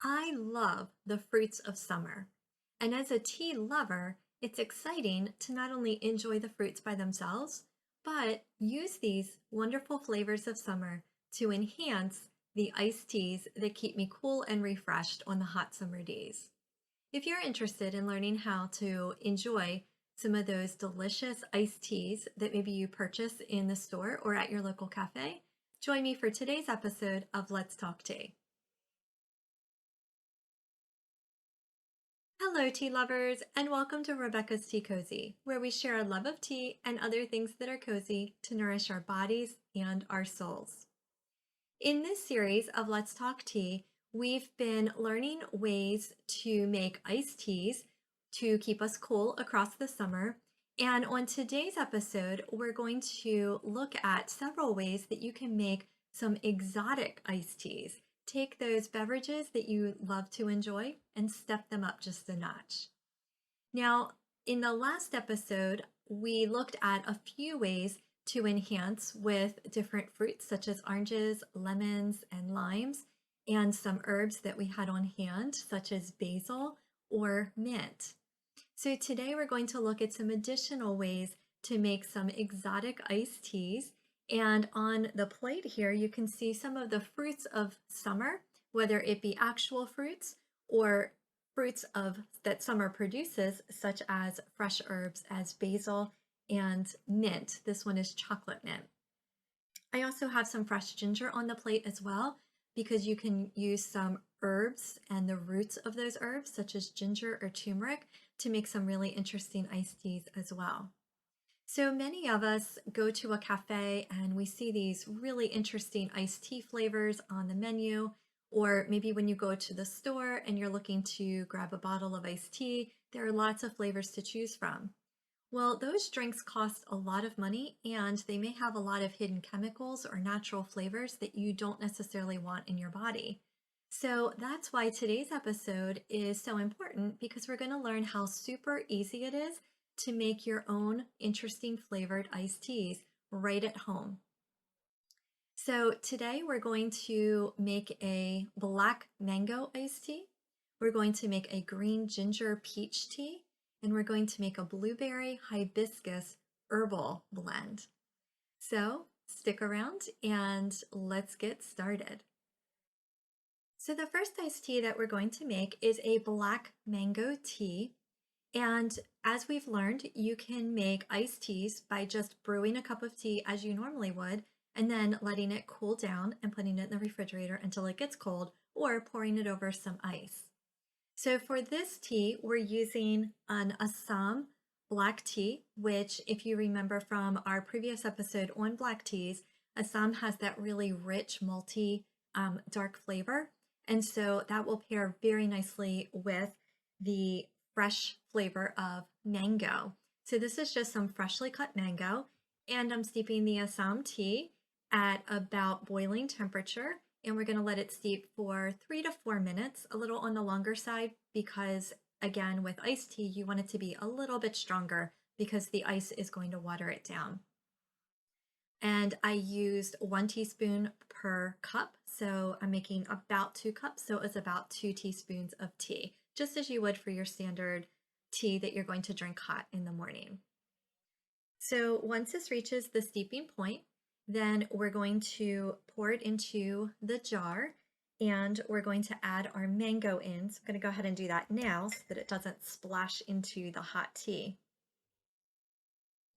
I love the fruits of summer. And as a tea lover, it's exciting to not only enjoy the fruits by themselves, but use these wonderful flavors of summer to enhance the iced teas that keep me cool and refreshed on the hot summer days. If you're interested in learning how to enjoy some of those delicious iced teas that maybe you purchase in the store or at your local cafe, join me for today's episode of Let's Talk Tea. Hello, tea lovers, and welcome to Rebecca's Tea Cozy, where we share our love of tea and other things that are cozy to nourish our bodies and our souls. In this series of Let's Talk Tea, we've been learning ways to make iced teas to keep us cool across the summer. And on today's episode, we're going to look at several ways that you can make some exotic iced teas. Take those beverages that you love to enjoy and step them up just a notch. Now, in the last episode, we looked at a few ways to enhance with different fruits such as oranges, lemons, and limes, and some herbs that we had on hand such as basil or mint. So today we're going to look at some additional ways to make some exotic iced teas. And on the plate here, you can see some of the fruits of summer, whether it be actual fruits or fruits that summer produces, such as fresh herbs as basil and mint. This one is chocolate mint. I also have some fresh ginger on the plate as well, because you can use some herbs and the roots of those herbs, such as ginger or turmeric, to make some really interesting iced teas as well. So many of us go to a cafe and we see these really interesting iced tea flavors on the menu, or maybe when you go to the store and you're looking to grab a bottle of iced tea, there are lots of flavors to choose from. Well, those drinks cost a lot of money and they may have a lot of hidden chemicals or natural flavors that you don't necessarily want in your body. So that's why today's episode is so important, because we're going to learn how super easy it is to make your own interesting flavored iced teas right at home. So today we're going to make a black mango iced tea. We're going to make a green ginger peach tea, and we're going to make a blueberry hibiscus herbal blend. So stick around and let's get started. So the first iced tea that we're going to make is a black mango tea. And as we've learned, you can make iced teas by just brewing a cup of tea as you normally would, and then letting it cool down and putting it in the refrigerator until it gets cold, or pouring it over some ice. So for this tea, we're using an Assam black tea, which, if you remember from our previous episode on black teas, Assam has that really rich, malty, dark flavor. And so that will pair very nicely with the fresh flavor of mango. So this is just some freshly cut mango, and I'm steeping the Assam tea at about boiling temperature, and we're going to let it steep for 3 to 4 minutes, a little on the longer side, because again, with iced tea, you want it to be a little bit stronger because the ice is going to water it down. And I used 1 teaspoon per cup. So I'm making about 2 cups. So it's about 2 teaspoons of tea, just as you would for your standard tea that you're going to drink hot in the morning. So once this reaches the steeping point, then we're going to pour it into the jar, and we're going to add our mango in. So I'm going to go ahead and do that now so that it doesn't splash into the hot tea.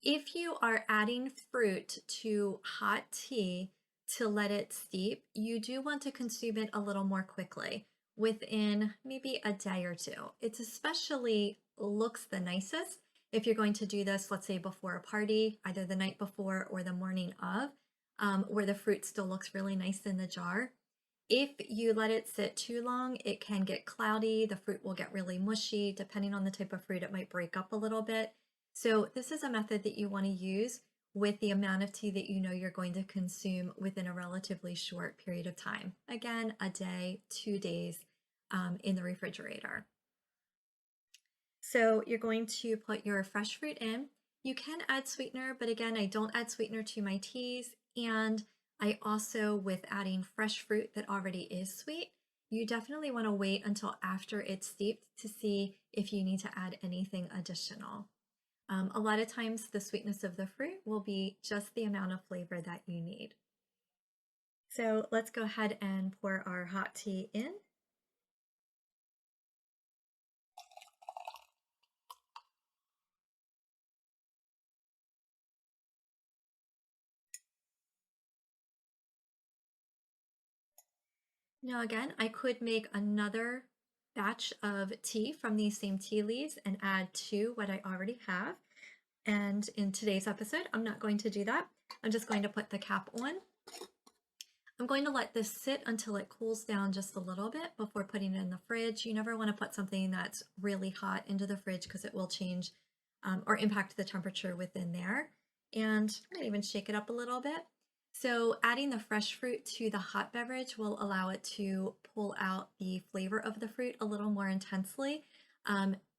If you are adding fruit to hot tea to let it steep, you do want to consume it a little more quickly, within maybe a day or two. It's especially looks the nicest if you're going to do this, let's say before a party, either the night before or the morning of, where the fruit still looks really nice in the jar. If you let it sit too long, it can get cloudy. The fruit will get really mushy. Depending on the type of fruit, it might break up a little bit. So this is a method that you want to use with the amount of tea that you know you're going to consume within a relatively short period of time. Again, a day, 2 days in the refrigerator. So you're going to put your fresh fruit in. You can add sweetener, but again, I don't add sweetener to my teas. And I also, with adding fresh fruit that already is sweet, you definitely want to wait until after it's steeped to see if you need to add anything additional. A lot of times the sweetness of the fruit will be just the amount of flavor that you need. So let's go ahead and pour our hot tea in. Now again, I could make another batch of tea from these same tea leaves and add to what I already have. And in today's episode, I'm not going to do that. I'm just going to put the cap on. I'm going to let this sit until it cools down just a little bit before putting it in the fridge. You never want to put something that's really hot into the fridge because it will change or impact the temperature within there. And I'm going to even shake it up a little bit. So adding the fresh fruit to the hot beverage will allow it to pull out the flavor of the fruit a little more intensely,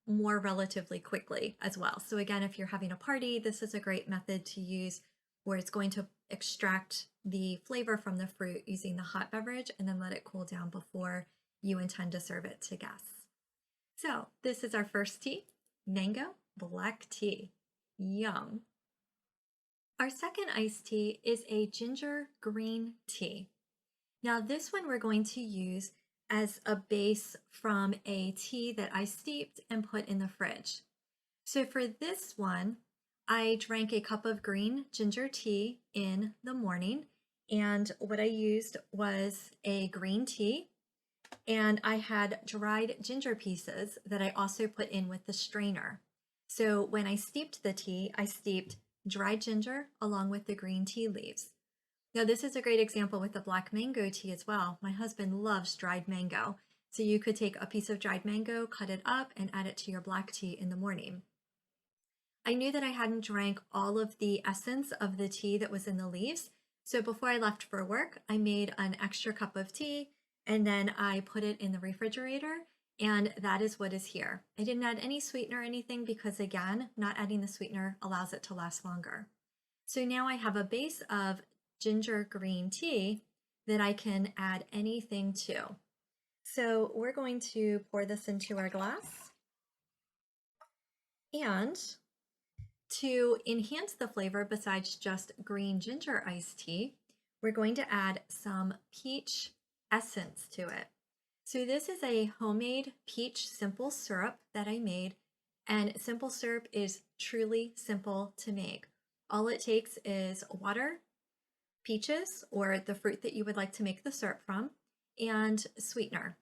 more relatively quickly as well. So again, if you're having a party, this is a great method to use where it's going to extract the flavor from the fruit using the hot beverage and then let it cool down before you intend to serve it to guests. So this is our first tea, mango black tea. Yum. Our second iced tea is a ginger green tea. Now this one we're going to use as a base from a tea that I steeped and put in the fridge. So for this one, I drank a cup of green ginger tea in the morning, and what I used was a green tea, and I had dried ginger pieces that I also put in with the strainer. So when I steeped the tea, I steeped dried ginger along with the green tea leaves. Now this is a great example with the black mango tea as well. My husband loves dried mango. So you could take a piece of dried mango, cut it up, and add it to your black tea in the morning. I knew that I hadn't drank all of the essence of the tea that was in the leaves. So before I left for work, I made an extra cup of tea and then I put it in the refrigerator, and that is what is here. I didn't add any sweetener or anything because, again, not adding the sweetener allows it to last longer. So now I have a base of ginger green tea that I can add anything to. So we're going to pour this into our glass, and to enhance the flavor besides just green ginger iced tea, we're going to add some peach essence to it. So this is a homemade peach simple syrup that I made, and simple syrup is truly simple to make. All it takes is water, peaches, or the fruit that you would like to make the syrup from, and sweetener.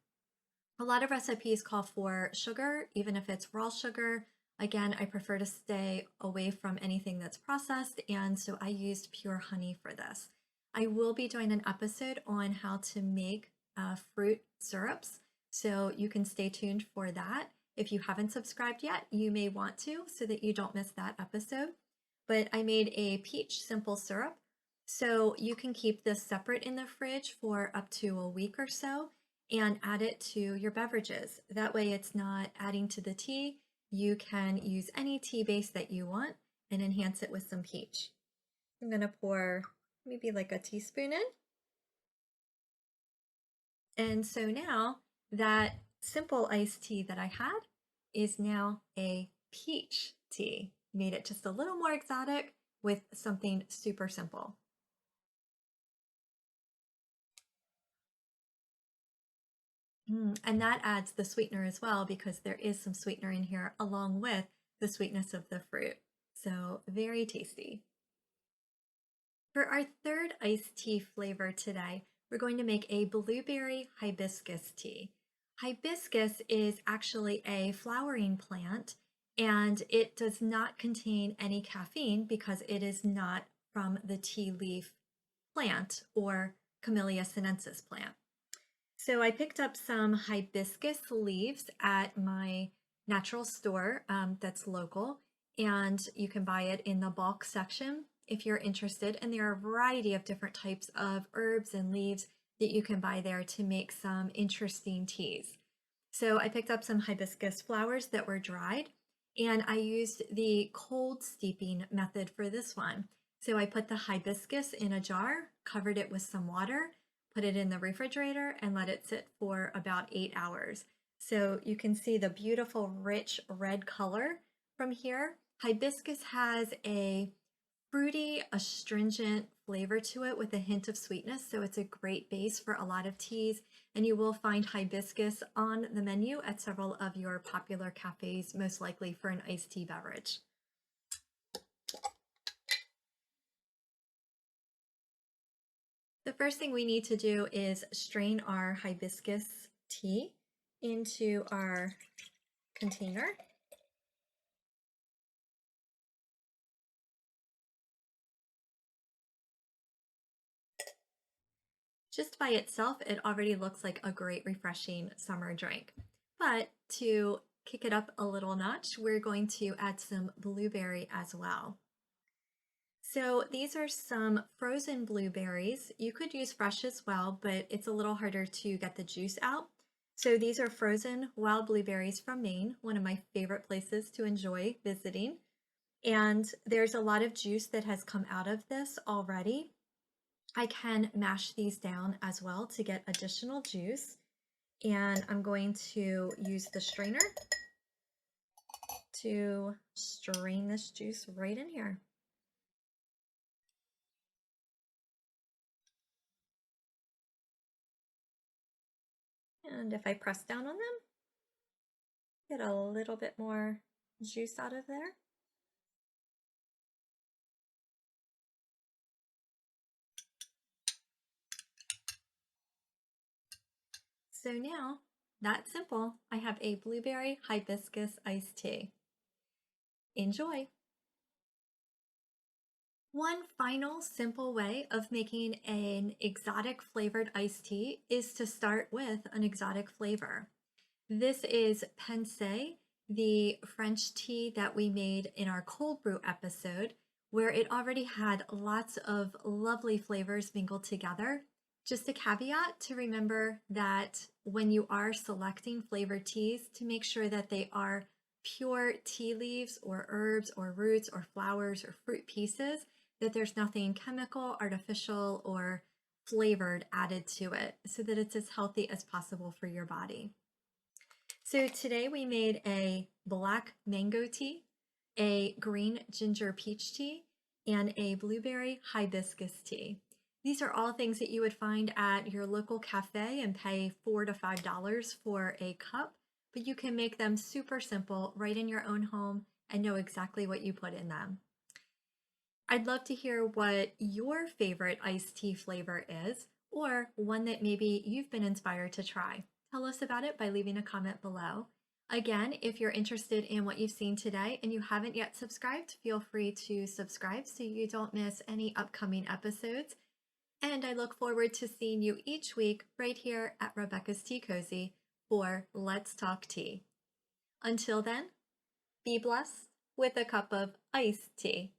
A lot of recipes call for sugar, even if it's raw sugar. Again, I prefer to stay away from anything that's processed, and so I used pure honey for this. I will be doing an episode on how to make fruit syrups, so you can stay tuned for that. If you haven't subscribed yet, you may want to so that you don't miss that episode. But I made a peach simple syrup, so you can keep this separate in the fridge for up to a week or so and add it to your beverages. That way it's not adding to the tea. You can use any tea base that you want and enhance it with some peach. I'm going to pour maybe like a teaspoon in. And so now that simple iced tea that I had is now a peach tea. Made it just a little more exotic with something super simple. And that adds the sweetener as well because there is some sweetener in here along with the sweetness of the fruit. So very tasty. For our third iced tea flavor today, we're going to make a blueberry hibiscus tea. Hibiscus is actually a flowering plant, and it does not contain any caffeine because it is not from the tea leaf plant or Camellia sinensis plant. So I picked up some hibiscus leaves at my natural store that's local, and you can buy it in the bulk section if you're interested. And there are a variety of different types of herbs and leaves that you can buy there to make some interesting teas. So I picked up some hibiscus flowers that were dried, and I used the cold steeping method for this one. So I put the hibiscus in a jar, covered it with some water, put it in the refrigerator, and let it sit for about 8 hours. So you can see the beautiful, rich red color from here. Hibiscus has a fruity, astringent flavor to it with a hint of sweetness, so it's a great base for a lot of teas. And you will find hibiscus on the menu at several of your popular cafes, most likely for an iced tea beverage. The first thing we need to do is strain our hibiscus tea into our container. Just by itself, it already looks like a great refreshing summer drink. But to kick it up a little notch, we're going to add some blueberry as well. So these are some frozen blueberries. You could use fresh as well, but it's a little harder to get the juice out. So these are frozen wild blueberries from Maine, one of my favorite places to enjoy visiting. And there's a lot of juice that has come out of this already. I can mash these down as well to get additional juice. And I'm going to use the strainer to strain this juice right in here. And if I press down on them, get a little bit more juice out of there. So now, that's simple. I have a blueberry hibiscus iced tea. Enjoy! One final simple way of making an exotic flavored iced tea is to start with an exotic flavor. This is Pensée, the French tea that we made in our cold brew episode, where it already had lots of lovely flavors mingled together. Just a caveat to remember that when you are selecting flavored teas, to make sure that they are pure tea leaves or herbs or roots or flowers or fruit pieces, that there's nothing chemical, artificial, or flavored added to it, so that it's as healthy as possible for your body. So today we made a black mango tea, a green ginger peach tea, and a blueberry hibiscus tea. These are all things that you would find at your local cafe and pay $4 to $5 for a cup, but you can make them super simple right in your own home and know exactly what you put in them. I'd love to hear what your favorite iced tea flavor is, or one that maybe you've been inspired to try. Tell us about it by leaving a comment below. Again, if you're interested in what you've seen today and you haven't yet subscribed, feel free to subscribe so you don't miss any upcoming episodes. And I look forward to seeing you each week right here at Rebecca's Tea Cozy for Let's Talk Tea. Until then, be blessed with a cup of iced tea.